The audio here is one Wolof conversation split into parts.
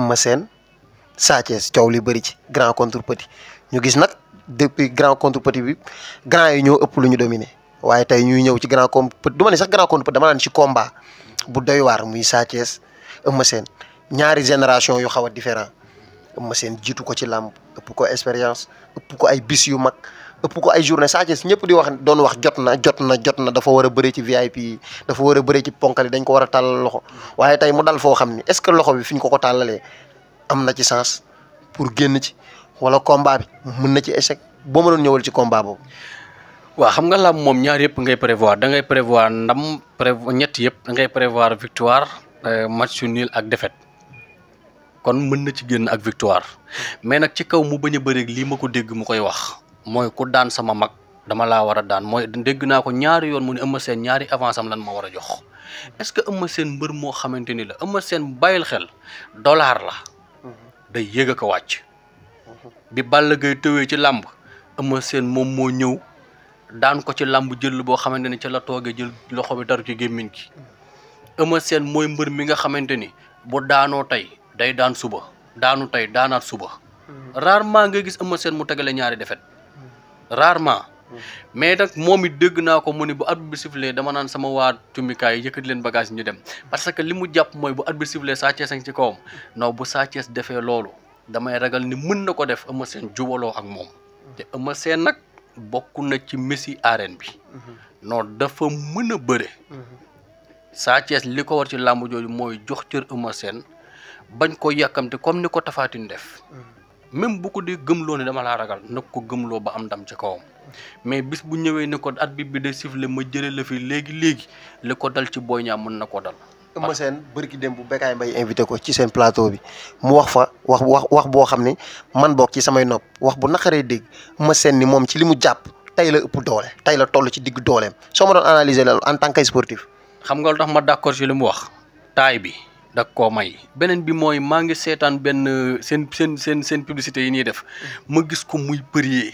Eumeu Sène Sa Thiès coow li bëri ci grand contre petit ñu gis nag depuis grand contre petit bi grand yi ñoo ëpp lu ñu dominé waaye tey ñuy ñëw ci grand contre petit du ma ne sax grand contre petit dama naan ci combat bu doy waar muy Sa Thiès Eumeu Sène ñaari génération yu xaw a différent Eumeu Sène jiitu ko ci làmb ëpp ko expérience ëpp ko ay bis yu mag ëpp ko ay journée Sa Thiès ñëpp di wax doon wax jot na dafa war a bëre ci VIP yi dafa war a bëre ci ponkal yi dañ ko war a tàllal loxo waaye tey mu dal foo xam ni est-ce que loxo bi fi ñu ko tàllalee am na ci sens pour génn ci wala combat bi mën na ci échec boo ma doon ñëwal ci combat boobu. waaw xam nga làmb moom ñaar yëpp ngay prévoir da ngay prévoir ndam ñett yëpp da ngay prévoir victoire match nul ak défaite kon mën na ci génn ak victoire mais nag ci kaw mu bañ a bëri lii ma ko dégg mu koy wax mooy ku daan sama mag dama laa war a daan mooy dégg naa ko ñaari yoon mu ne Eumeu Sène ñaari avance am lan ma war a jox est-ce que Eumeu Sène mbër moo xamante ni la Eumeu Sène bàyyil xel dollar la day yéeg a ko wàcc bi Balla Gaye tëwee ci làmb Eumeu Sène moom moo ñëw daan ko ci làmb jël boo xamante ni ci la toogee jël loxo bi daru ci gémmiñ gi Eumeu Sène mooy mbër mi nga xamante ni bu daanoo tey day daan suba daanu tey daanaat suba rarement nga gis Eumeu Sène mu tegale ñaari defet rarement mais nag moom it dégg naa ko mu ni bu arbitre bi sifflé dama naan sama waa tumikaay yëkkati leen bagage ñu dem parce que li mu jàpp mooy bu arbitre bi sifflé Sa Thiès ci kawam non bu Sa Thiès defee loolu damay ragal ni mën na ko def Eumeu Sène jubaloo ak moom te Eumeu Sène nag bokk na ci messi arène bi non dafa mën a bëre Sa Thiès li ko war ci làmb jooju mooy jox cër Eumeu Sène bañ ko yàkkamte comme ni ko Tapha Tine def même bu ko dee gëmloo ne dama laa ragal nag ko gëmloo ba am ndam ci kawam mais bis bu ñëwee ne ko arbitre bi de siffler ma jëlee la fi léegi li ko dal ci Boy Niang mën na ko dal. Eumeu Sène bërki dem bu Bécaye Mbaye invité ko ci seen plateau bi mu wax fa wax boo xam ne man bokk ci samay nopp wax bu naqaree dégg Eumeu Sène ni moom ci li mu jàpp tey la ëpp doole tey la toll ci digg dooleem soo ma doon analyser loolu en tant que sportif. xam nga lu tax ma d'accord ci li mu wax taay bi. dak koo may beneen bi mooy maa ngi seetaan benn seen publicité yi ñuy def ma gis ko muy prier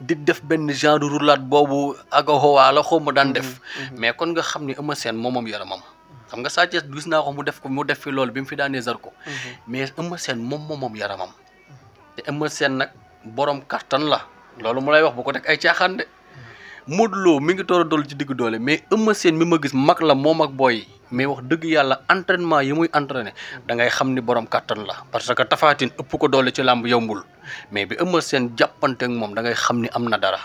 di def benn genre roulade boobu ak xowaa la xaw ma daan def mais kon nga xam ni Eumeu Sène moom yaramam xam nga Sa Thiès gis naa ko mu def fi loolu bi mu fi daanee Zarko mais Eumeu Sène moom yaramam te Eumeu Sène nag borom kattan la loolu mu lay wax bu ko teg ay caaxaan de Modou Lo mi ngi toor a dool ci digg doole mais Eumeu Sène mi ma gis mag la moom ak booy mais wax dëgg yàlla entraînement yi muy entraîné da ngay xam ni borom kàttan la parce que Tapha Tine ëpp ko doole ci làmb yombul mais bi Eumeu Sène jàppante ak moom da ngay xam ni am na dara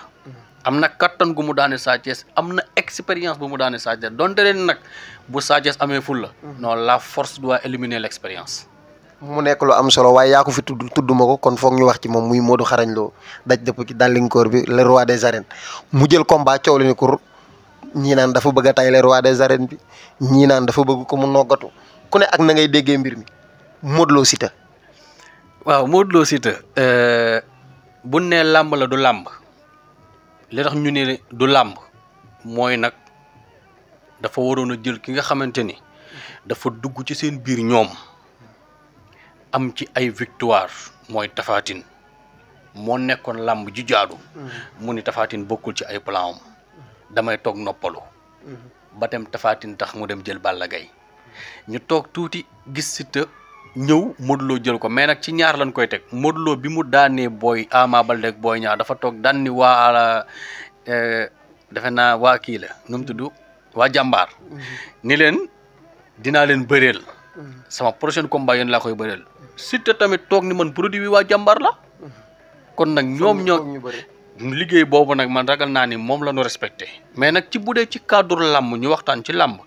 am na kattan gu mu daane Sa Thiès am na expérience bu mu daane Sa Thiès donte leen nag bu Sa Thiès amee ful la non la force doit éliminer l'expérience. mu nekk lu am solo waaye yaa ko fi tudduma ko kon foog ñu wax ci moom muy Modou Xarañ Lo daj dëpp ci dàllinkoor bi le roi des arènes mu jël combat coow la ni ko ñii naan dafa bëgg a tay le roi des arènes bi ñii naan dafa bëgg ko mu noggatu ku ne ak na ngay déggee mbir mi Modou Lo Siteu. waaw Modou Lo Siteu bu nee làmb la du làmb li tax ñu ne du làmb mooy nag dafa waroon a jël ki nga xamante ni dafa dugg ci seen biir ñoom am ci ay victoire mooy Tapha Tine moo nekkoon làmb ju jaadu mu ni Tapha Tine bokkul ci ay plan am damay toog noppalu ba dem Tapha Tine tax mu dem jël Balla Gaye ñu toog tuuti gis Siteu ñëw Modou Lo jël ko mais nag ci ñaar lañ koy teg Modou Lo bi mu daanee Ama Baldé ak Boy Niang dafa toog daan ni waa defe naa waa kii la nu mu tudd waa jàmbaar ni leen dinaa leen bëreel sama prochain combat yéen laa koy bëreel Siteu tamit toog ni man produit bi waa jàmbaar la kon nag ñoom liggéey boobu nag man ragal naa ni moom la ñu respecté mais nag ci bu dee ci cadre làmb ñu waxtaan ci làmb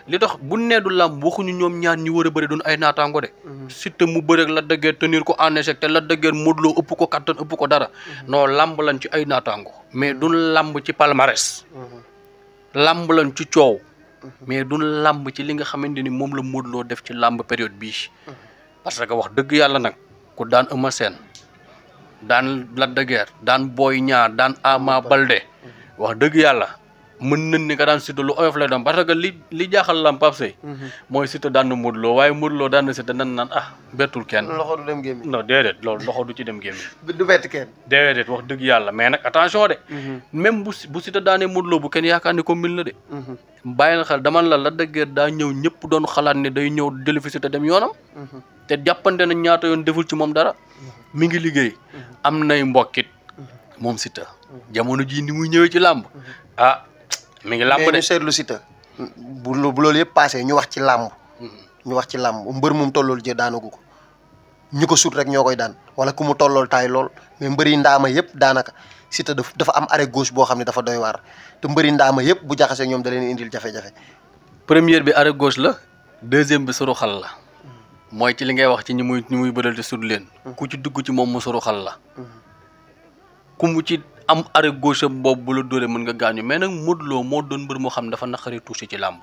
li tax bu needu làmb waxuñu ñoom ñaar ñu war a bëri doon ay naataango de Siteu mu bëreeg la dëggeer tenir ko en échec te la dëggeer Modou Lo ëpp ko kattan ëpp ko dara non làmb lañ ci ay naataango mais duñ làmb ci palmarès làmb lañ ci coow mais duñ làmb ci li nga xamante ni moom la Modou Lo def ci làmb période bii parce que wax dëgg yàlla nag ku daan Eumeu Sène daan Lac de Guiers daan Boy Niang daan Ama Baldé wax dëgg yàlla mën nañ ni ka daan Siteu lu oyof lay doon parce que li jaaxal lam Pape Seye mooy Siteu daan na Modou Lo waaye Modou Lo daan na Siteu nan naan bettul kenn. loxo du dem gémmiñ. non déedéet loolu loxo du ci dem gémmiñ. du bett kenn. déedéet wax dëgg yàlla mais nag attention de. même bu Siteu daanee Modou Lo bu kenn yaakaar ni ko mil na de. bàyyi na xel dama la Lac de Guiers daa ñëw ñëpp doon xalaat ne day ñëw jëli fi Siteu dem yoonam. te jàppante na ñaata yoon deful ci moom dara mi ngi liggéey am nay mbokkit moom Siteu jamono jii ni muy ñëwee ci làmb mi ngi làmb de mais ñu seetlu Siteu bu loolu yëpp passé ñu wax ci làmb mbër mum tollool jë daanagu ko ñu ko sut rek ñoo koy daan wala ku mu tollool taay lool mais mbëri ndaama yëpp daanaka Siteu dafa am arrêt gauche boo xam ne dafa doy waar te mbëri ndaama yëpp bu jaxasee ñoom da leen indil jafe-jafe. première bi arrêt gauche la deuxième bi suruxal la mooy ci li ngay wax ci ñi muy bëral te sut leen ku ci dugg ci moom mu suruxal la ku mu ci am arrêt gauche boobu bu la dóoree mën nga gaañu mais nag Modou Lo moo doon mbër moo xam ne dafa naqaree touché ci làmb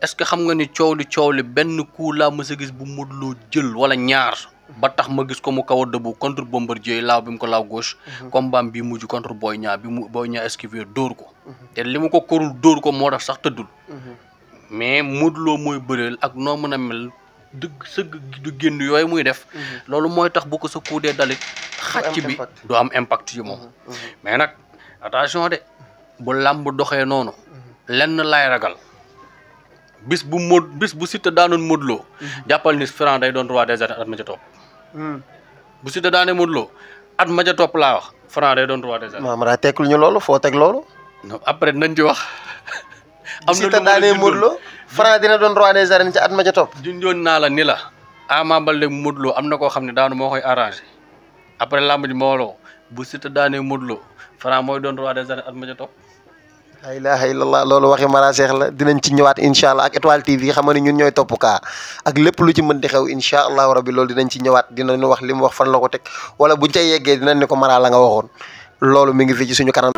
est-ce que xam nga ni coow li benn coup laa mës a gis bu Modou Lo jël wala ñaar ba tax ma gis ko mu kaw a dëbbu contre Bombardier laaw bi mu ko laaw gauche combat bi mujj contre Boy Niang bi mu Boy Niang esquivé dóor ko te li mu ko korul dóor ko moo tax sax tëddul mais Modou Lo mooy bëreel ak noo mën a mel dëgg sëgg du génn yooyu muy def loolu mooy tax bu ko sa coup dee dalit xàcc bi du am impact ci moom mais nag attention de bu làmb doxee noonu lenn lay ragal bis bu Siteu daanoon Modou Lo jàppal ni Franc day doon roi des arènes at ma ca topp bu Siteu daanee Modou Lo at ma ca topp laa wax Franc day doon roi des arènes maam daa tekkul ñu loolu foo teg loolu non après nañ ci wax am na Siteu daanee Modou Lo Franc dina doon roi des arènes ci at ma ca topp junjoon naa la ni la Ama Baldé Modou Lo am na koo xam ne daanu moo koy arrangé après làmb ji mbooloo bu Siteu daanee Modou Lo Franc mooy doon roi des arènes at ma ca topp la ilaha illallah loolu waxi Mara Cheikh la dinañ ci ñëwaat incha allah ak Étoile TV xam nga ni ñun ñooy topp kaa ak lépp lu ci mën di xew incha allahu rabbi loolu dinañ ci ñëwaat dinañu wax li mu wax fan la ko teg wala buñ ca yeggee dinañ ne ko Mara la nga waxoon loolu mi ngi fi ci suñu kanam